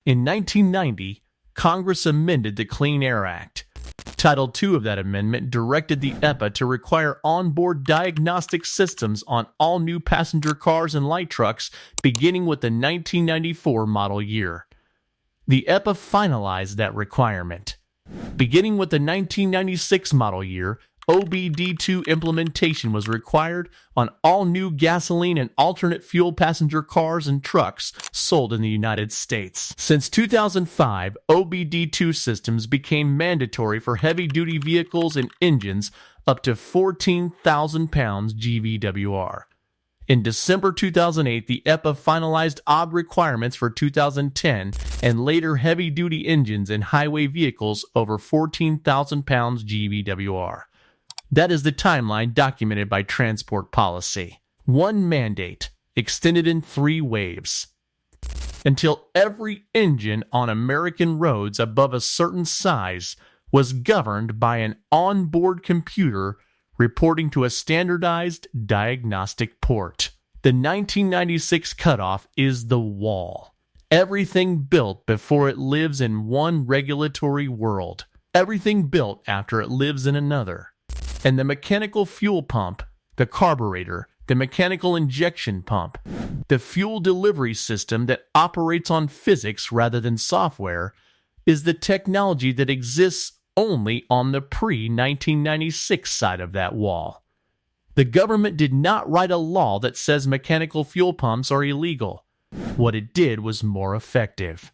In 1990, Congress amended the Clean Air Act. Title II of that amendment directed the EPA to require onboard diagnostic systems on all new passenger cars and light trucks beginning with the 1994 model year. The EPA finalized that requirement. Beginning with the 1996 model year, OBD2 implementation was required on all new gasoline and alternate fuel passenger cars and trucks sold in the United States. Since 2005, OBD2 systems became mandatory for heavy-duty vehicles and engines up to 14,000 pounds GVWR. In December 2008, the EPA finalized OBD requirements for 2010 and later heavy-duty engines and highway vehicles over 14,000 pounds GVWR. That is the timeline documented by Transport Policy. One mandate, extended in 3 waves. Until every engine on American roads above a certain size was governed by an onboard computer reporting to a standardized diagnostic port. The 1996 cutoff is the wall. Everything built before it lives in one regulatory world. Everything built after it lives in another. And the mechanical fuel pump, the carburetor, the mechanical injection pump, the fuel delivery system that operates on physics rather than software, is the technology that exists only on the pre-1996 side of that wall. The government did not write a law that says mechanical fuel pumps are illegal. What it did was more effective.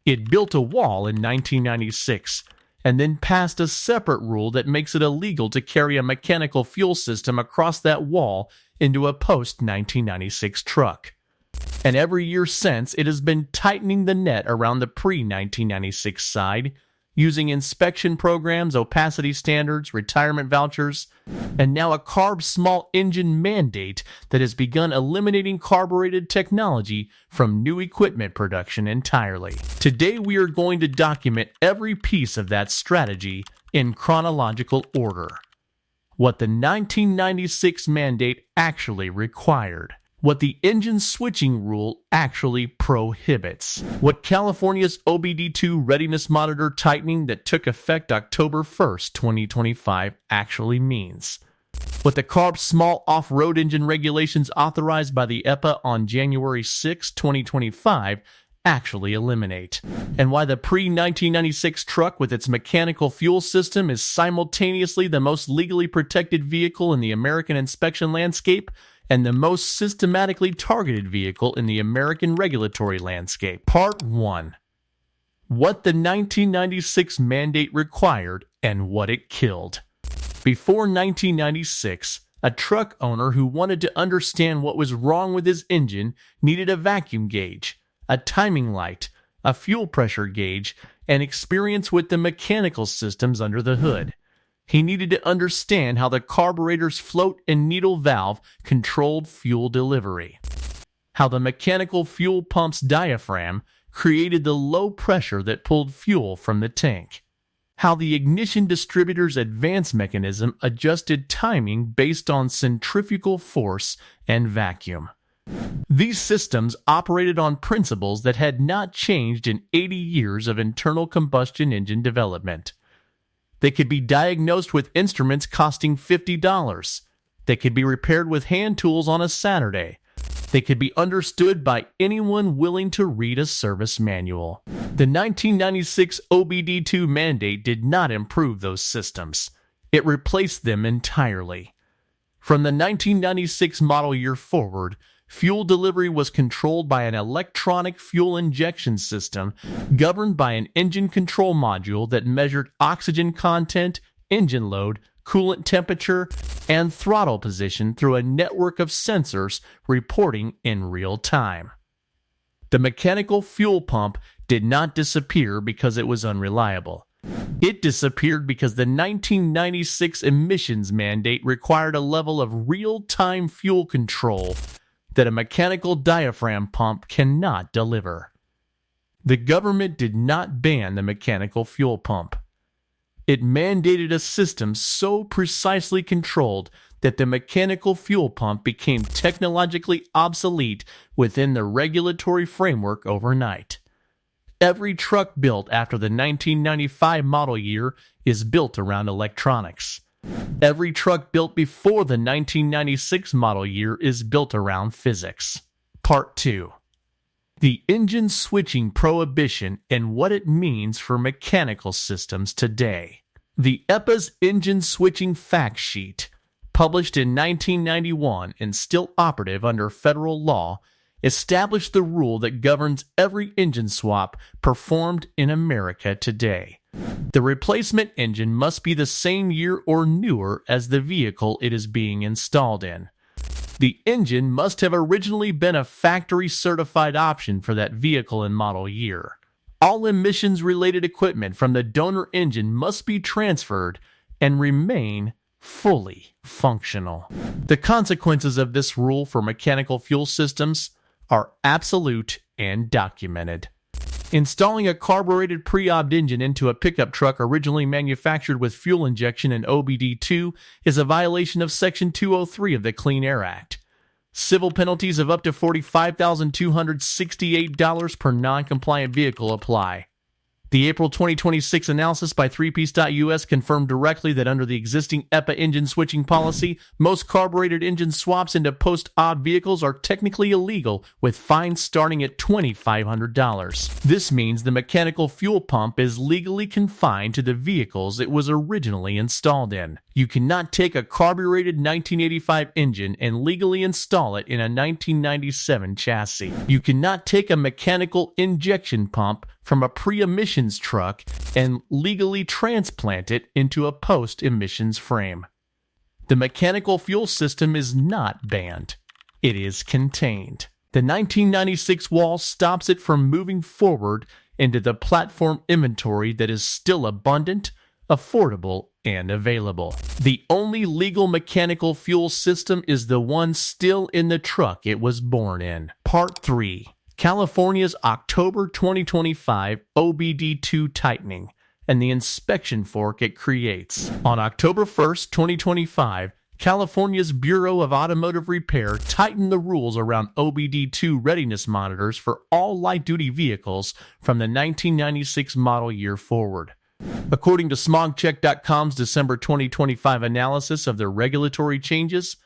It built a wall in 1996 and then passed a separate rule that makes it illegal to carry a mechanical fuel system across that wall into a post-1996 truck. And every year since, it has been tightening the net around the pre-1996 side, using inspection programs, opacity standards, retirement vouchers, and now a CARB small engine mandate that has begun eliminating carbureted technology from new equipment production entirely. Today we are going to document every piece of that strategy in chronological order. What the 1996 mandate actually required. What the engine switching rule actually prohibits. What California's OBD2 readiness monitor tightening that took effect October 1st, 2025 actually means. What the CARB small off-road engine regulations authorized by the EPA on January 6, 2025 actually eliminate. And why the pre-1996 truck with its mechanical fuel system is simultaneously the most legally protected vehicle in the American inspection landscape and the most systematically targeted vehicle in the American regulatory landscape. Part 1. What the 1996 mandate required and what it killed. Before 1996, a truck owner who wanted to understand what was wrong with his engine needed a vacuum gauge, a timing light, a fuel pressure gauge, and experience with the mechanical systems under the hood. He needed to understand how the carburetor's float and needle valve controlled fuel delivery, how the mechanical fuel pump's diaphragm created the low pressure that pulled fuel from the tank, how the ignition distributor's advance mechanism adjusted timing based on centrifugal force and vacuum. These systems operated on principles that had not changed in 80 years of internal combustion engine development. They could be diagnosed with instruments costing $50. They could be repaired with hand tools on a Saturday. They could be understood by anyone willing to read a service manual. The 1996 OBD2 mandate did not improve those systems. It replaced them entirely. From the 1996 model year forward, fuel delivery was controlled by an electronic fuel injection system governed by an engine control module that measured oxygen content, engine load, coolant temperature, and throttle position through a network of sensors reporting in real time. The mechanical fuel pump did not disappear because it was unreliable. It disappeared because the 1996 emissions mandate required a level of real-time fuel control that a mechanical diaphragm pump cannot deliver. The government did not ban the mechanical fuel pump. It mandated a system so precisely controlled that the mechanical fuel pump became technologically obsolete within the regulatory framework overnight. Every truck built after the 1995 model year is built around electronics. Every truck built before the 1996 model year is built around physics. Part 2. The engine switching prohibition and what it means for mechanical systems today. The EPA's engine switching fact sheet, published in 1991 and still operative under federal law, established the rule that governs every engine swap performed in America today. The replacement engine must be the same year or newer as the vehicle it is being installed in. The engine must have originally been a factory-certified option for that vehicle and model year. All emissions-related equipment from the donor engine must be transferred and remain fully functional. The consequences of this rule for mechanical fuel systems are absolute and documented. Installing a carbureted pre-obed engine into a pickup truck originally manufactured with fuel injection and OBD2 is a violation of Section 203 of the Clean Air Act. Civil penalties of up to $45,268 per non-compliant vehicle apply. The April 2026 analysis by 3piece.us confirmed directly that under the existing EPA engine switching policy, most carbureted engine swaps into post-obed vehicles are technically illegal, with fines starting at $2,500. This means the mechanical fuel pump is legally confined to the vehicles it was originally installed in. You cannot take a carbureted 1985 engine and legally install it in a 1997 chassis. You cannot take a mechanical injection pump from a pre-emissions truck and legally transplant it into a post-emissions frame. The mechanical fuel system is not banned. It is contained. The 1996 wall stops it from moving forward into the platform inventory that is still abundant, affordable, and available. The only legal mechanical fuel system is the one still in the truck it was born in. Part 3. California's October 2025 OBD2 tightening and the inspection fork it creates. On October 1st, 2025, California's Bureau of Automotive Repair tightened the rules around OBD2 readiness monitors for all light-duty vehicles from the 1996 model year forward. According to smogcheck.com's December 2025 analysis of the regulatory changes,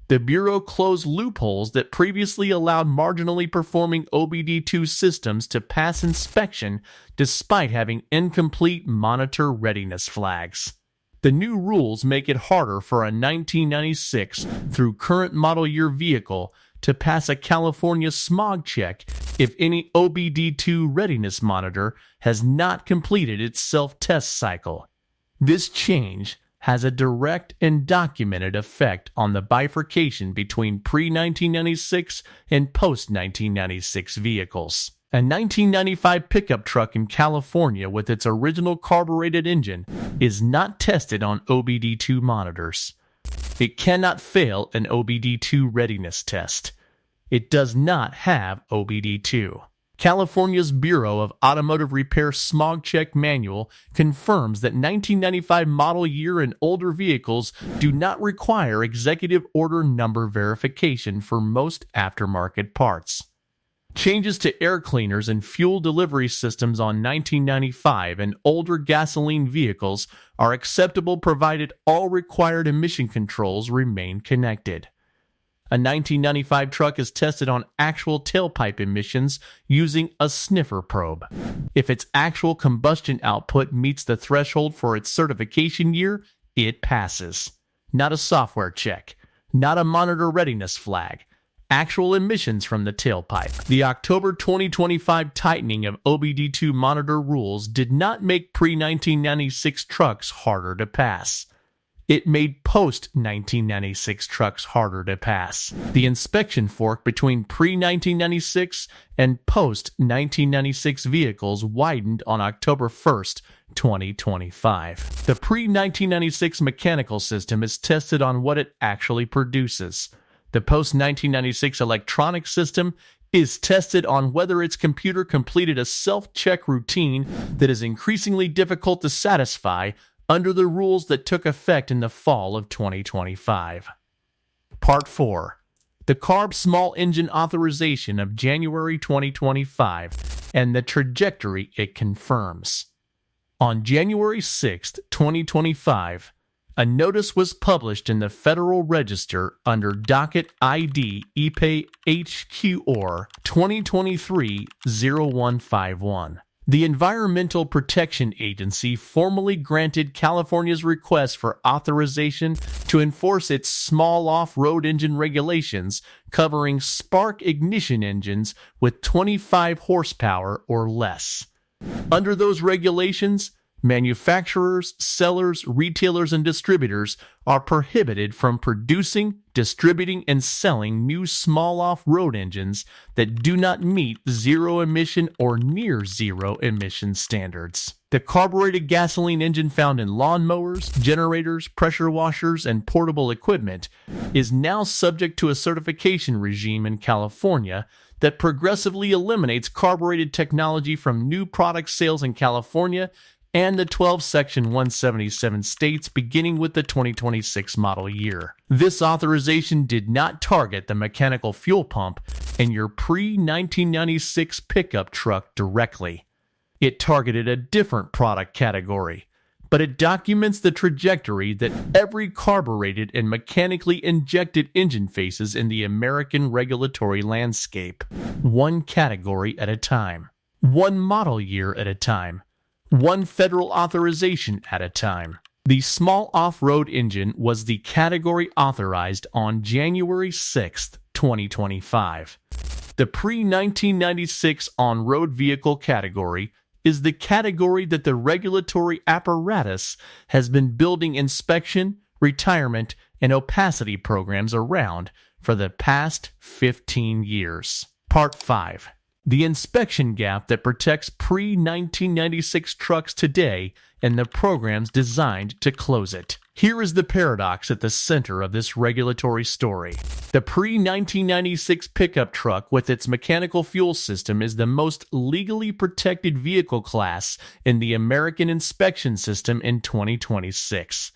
the Bureau closed loopholes that previously allowed marginally performing OBD2 systems to pass inspection despite having incomplete monitor readiness flags. The new rules make it harder for a 1996 through current model year vehicle to pass a California smog check if any OBD2 readiness monitor has not completed its self-test cycle. This change has a direct and documented effect on the bifurcation between pre-1996 and post-1996 vehicles. A 1995 pickup truck in California with its original carbureted engine is not tested on OBD2 monitors. It cannot fail an OBD2 readiness test. It does not have OBD2. California's Bureau of Automotive Repair Smog Check Manual confirms that 1995 model year and older vehicles do not require executive order number verification for most aftermarket parts. Changes to air cleaners and fuel delivery systems on 1995 and older gasoline vehicles are acceptable provided all required emission controls remain connected. A 1995 truck is tested on actual tailpipe emissions using a sniffer probe. If its actual combustion output meets the threshold for its certification year, it passes. Not a software check, not a monitor readiness flag. Actual emissions from the tailpipe. The October 2025 tightening of OBD2 monitor rules did not make pre-1996 trucks harder to pass. It made post-1996 trucks harder to pass. The inspection fork between pre-1996 and post-1996 vehicles widened on October 1st, 2025. The pre-1996 mechanical system is tested on what it actually produces. The post-1996 electronic system is tested on whether its computer completed a self-check routine that is increasingly difficult to satisfy under the rules that took effect in the fall of 2025. Part 4. the CARB small engine authorization of January 2025, and the trajectory it confirms. On January 6, 2025, a notice was published in the Federal Register under docket ID EPA HQOR 2023-0151. The Environmental Protection Agency formally granted California's request for authorization to enforce its small off-road engine regulations covering spark ignition engines with 25 horsepower or less. Under those regulations, manufacturers, sellers, retailers, and distributors are prohibited from producing, distributing, and selling new small off-road engines that do not meet zero-emission or near-zero-emission standards. The carbureted gasoline engine found in lawnmowers, generators, pressure washers, and portable equipment is now subject to a certification regime in California that progressively eliminates carbureted technology from new product sales in California and the 12 Section 177 states beginning with the 2026 model year. This authorization did not target the mechanical fuel pump in your pre-1996 pickup truck directly. It targeted a different product category, but it documents the trajectory that every carbureted and mechanically injected engine faces in the American regulatory landscape, one category at a time, one model year at a time, one federal authorization at a time. The small off-road engine was the category authorized on January 6, 2025. The pre-1996 on-road vehicle category is the category that the regulatory apparatus has been building inspection, retirement, and opacity programs around for the past 15 years. Part 5. The inspection gap that protects pre-1996 trucks today and the programs designed to close it. Here is the paradox at the center of this regulatory story. The pre-1996 pickup truck with its mechanical fuel system is the most legally protected vehicle class in the American inspection system in 2026.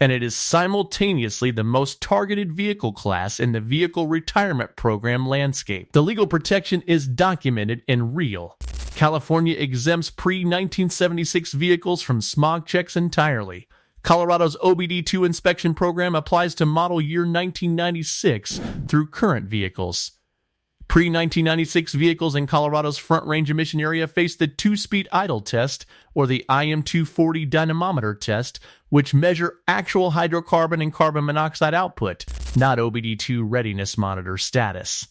And it is simultaneously the most targeted vehicle class in the vehicle retirement program landscape. The legal protection is documented and real. California exempts pre-1976 vehicles from smog checks entirely. Colorado's OBD2 inspection program applies to model year 1996 through current vehicles. Pre-1996 vehicles in Colorado's Front Range emission area face the two-speed idle test, or the IM240 dynamometer test, which measure actual hydrocarbon and carbon monoxide output, not OBD2 readiness monitor status.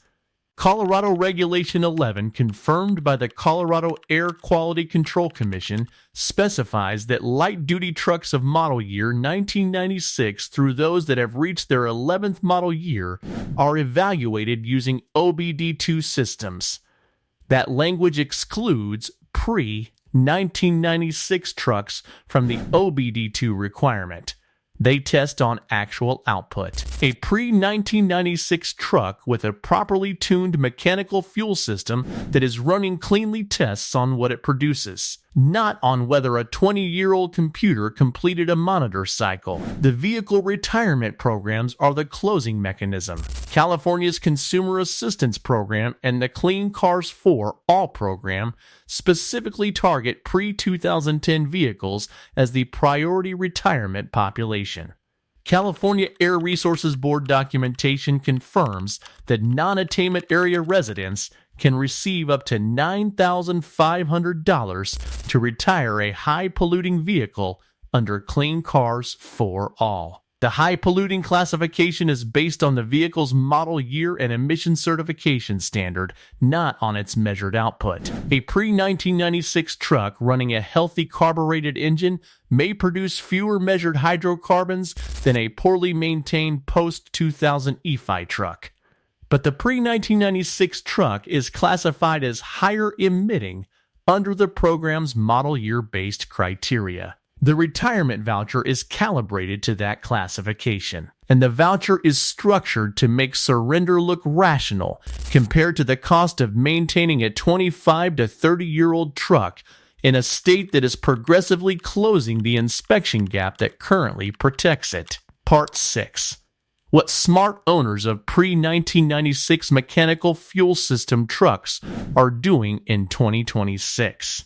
Colorado Regulation 11, confirmed by the Colorado Air Quality Control Commission, specifies that light-duty trucks of model year 1996 through those that have reached their 11th model year are evaluated using OBD2 systems. That language excludes pre-1996 trucks from the OBD2 requirement. They test on actual output. A pre-1996 truck with a properly tuned mechanical fuel system that is running cleanly tests on what it produces, not on whether a 20-year-old computer completed a monitor cycle. The vehicle retirement programs are the closing mechanism. California's Consumer Assistance Program and the Clean Cars 4 All program specifically target pre-2010 vehicles as the priority retirement population. California Air Resources Board documentation confirms that non-attainment area residents can receive up to $9,500 to retire a high-polluting vehicle under Clean Cars 4 All. The high-polluting classification is based on the vehicle's model year and emission certification standard, not on its measured output. A pre-1996 truck running a healthy carbureted engine may produce fewer measured hydrocarbons than a poorly maintained post-2000 EFI truck. But the pre-1996 truck is classified as higher emitting under the program's model year-based criteria. The retirement voucher is calibrated to that classification, and the voucher is structured to make surrender look rational compared to the cost of maintaining a 25 to 30-year-old truck in a state that is progressively closing the inspection gap that currently protects it. Part 6. what smart owners of pre-1996 mechanical fuel system trucks are doing in 2026.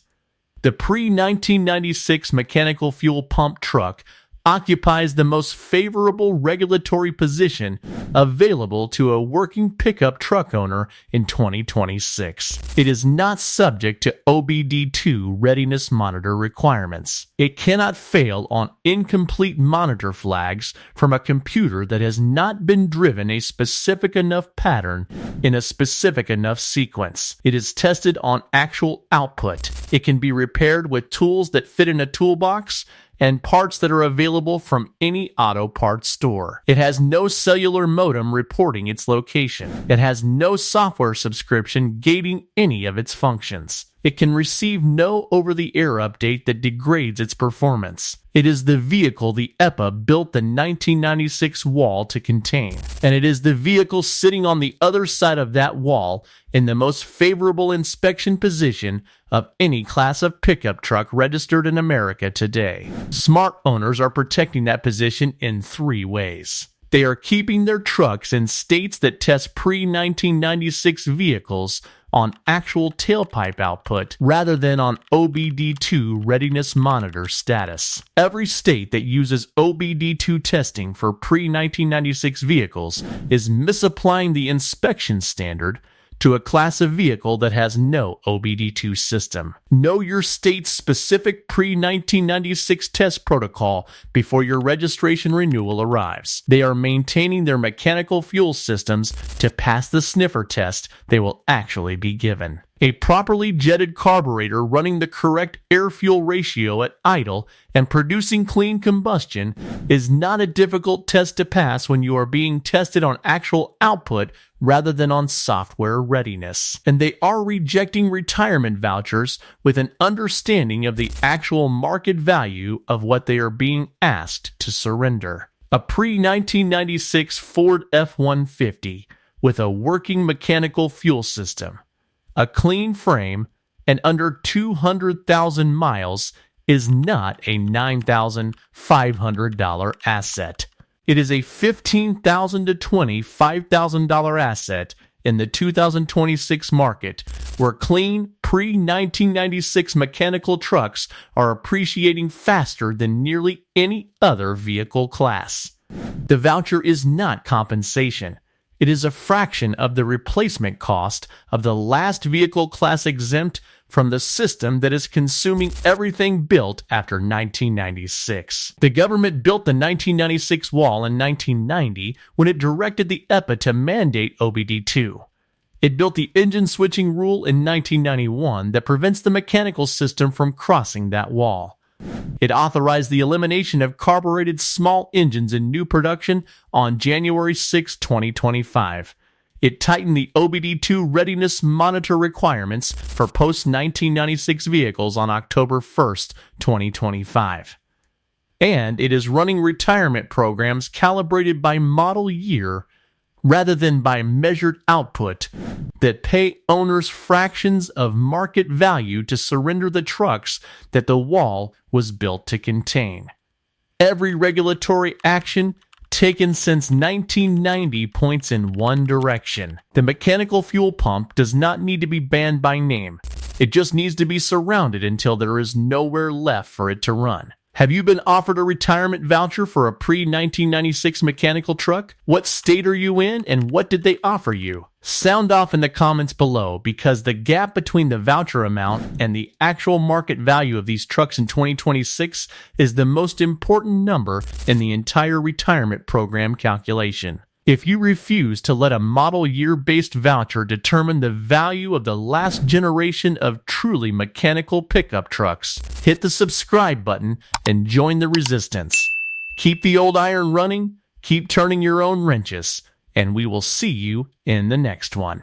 The pre-1996 mechanical fuel pump truck occupies the most favorable regulatory position available to a working pickup truck owner in 2026. It is not subject to OBD2 readiness monitor requirements. It cannot fail on incomplete monitor flags from a computer that has not been driven a specific enough pattern in a specific enough sequence. It is tested on actual output. It can be repaired with tools that fit in a toolbox and parts that are available from any auto parts store. It has no cellular modem reporting its location. It has no software subscription gating any of its functions. It can receive no over-the-air update that degrades its performance. It is the vehicle the EPA built the 1996 wall to contain, and it is the vehicle sitting on the other side of that wall in the most favorable inspection position of any class of pickup truck registered in America today. Smart owners are protecting that position in 3 ways. They are keeping their trucks in states that test pre-1996 vehicles on actual tailpipe output rather than on OBD2 readiness monitor status. Every state that uses OBD2 testing for pre-1996 vehicles is misapplying the inspection standard to a class of vehicle that has no OBD2 system. Know your state's specific pre-1996 test protocol before your registration renewal arrives. They are maintaining their mechanical fuel systems to pass the sniffer test they will actually be given. A properly jetted carburetor running the correct air-fuel ratio at idle and producing clean combustion is not a difficult test to pass when you are being tested on actual output rather than on software readiness. And they are rejecting retirement vouchers with an understanding of the actual market value of what they are being asked to surrender. A pre-1996 Ford F-150 with a working mechanical fuel system, a clean frame, and under 200,000 miles is not a $9,500 asset. It is a $15,000 to $25,000 asset in the 2026 market, where clean pre-1996 mechanical trucks are appreciating faster than nearly any other vehicle class. The voucher is not compensation. It is a fraction of the replacement cost of the last vehicle class exempt from the system that is consuming everything built after 1996. The government built the 1996 wall in 1990 when it directed the EPA to mandate OBD2. It built the engine switching rule in 1991 that prevents the mechanical system from crossing that wall. It authorized the elimination of carbureted small engines in new production on January 6, 2025. It tightened the OBD2 readiness monitor requirements for post-1996 vehicles on October 1, 2025. And it is running retirement programs calibrated by model year rather than by measured output that pay owners fractions of market value to surrender the trucks that the wall was built to contain. Every regulatory action taken since 1990 points in one direction. The mechanical fuel pump does not need to be banned by name. It just needs to be surrounded until there is nowhere left for it to run. Have you been offered a retirement voucher for a pre-1996 mechanical truck? What state are you in, and what did they offer you? Sound off in the comments below, because the gap between the voucher amount and the actual market value of these trucks in 2026 is the most important number in the entire retirement program calculation. If you refuse to let a model year-based voucher determine the value of the last generation of truly mechanical pickup trucks, hit the subscribe button and join the resistance. Keep the old iron running, keep turning your own wrenches, and we will see you in the next one.